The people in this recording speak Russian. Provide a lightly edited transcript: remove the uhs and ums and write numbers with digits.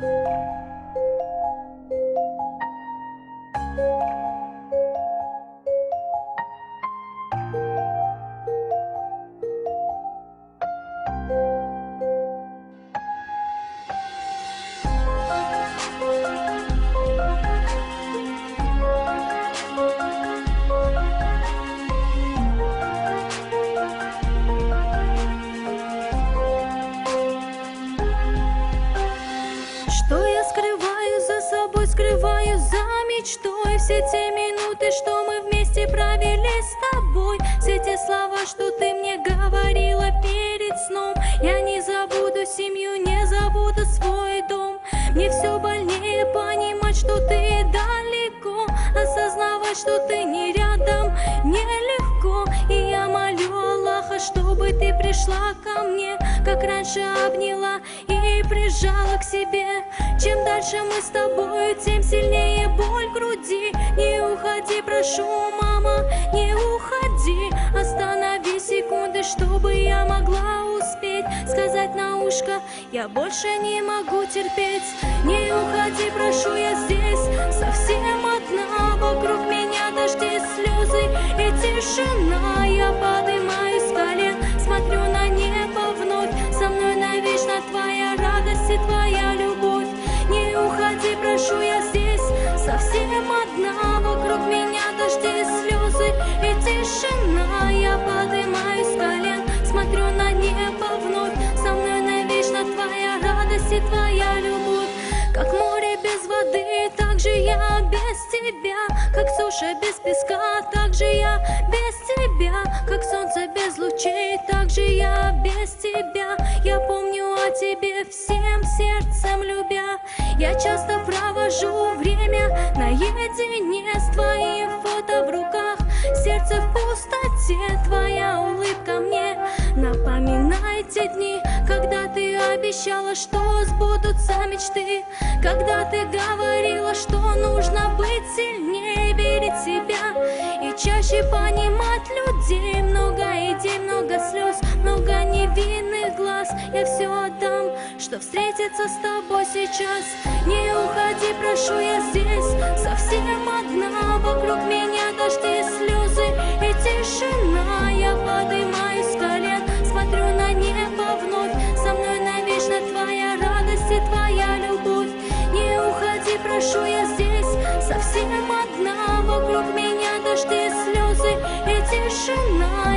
Что я скрываю за собой, скрываю за мечтой. Все те минуты, что мы вместе провели с тобой, все те слова, что ты мне говорила перед сном. Я не забуду семью, не забуду свой дом. Мне все больнее понимать, что ты далеко, осознавать, что ты не рядом, нелегко. И я молю Аллаха, чтобы ты пришла ко мне, как раньше обняла и прижала к себе. Чем дальше мы с тобою, тем сильнее боль в груди. Не уходи, прошу, мама, не уходи. Останови секунды, чтобы я могла успеть сказать на ушко: я больше не могу терпеть. Не уходи, прошу, я здесь совсем одна. Вокруг меня дожди, слезы и тишина. Я поднимаюсь с колен, смотрю на небо вновь. Со мной навечно твоя радость и твоя любовь. Не уходи, прошу, я здесь совсем одна. Вокруг меня дожди, слезы и тишина. Я поднимаюсь с колен, смотрю на небо вновь. Со мной навечно твоя радость и твоя любовь. Как море без воды, так же я без тебя. Как суша без песка, так же я без тебя. Как солнце без лучей, так же я без тебя. Я помню о тебе всем сердцем любя. Я часто провожу время наедине с твоим фото в руках. Сердце в пустоте, твоя улыбка мне напоминает те дни, когда ты обещала, что сбудутся мечты. Когда ты говорила, что нужно быть сильнее, верить в себя и чаще понимать людей. Много идей, много слез, много невинных глаз. Я все отдам, что встретиться с тобой сейчас. Не уходи, прошу, я здесь совсем одна. Вокруг меня дожди, слезы и тишина. Я поднимаюсь с колен, смотрю на небо вновь. Со мной навечно твоя радость и твоя любовь. Не уходи, прошу, я здесь совсем одна. Вокруг меня дожди, слезы и тишина.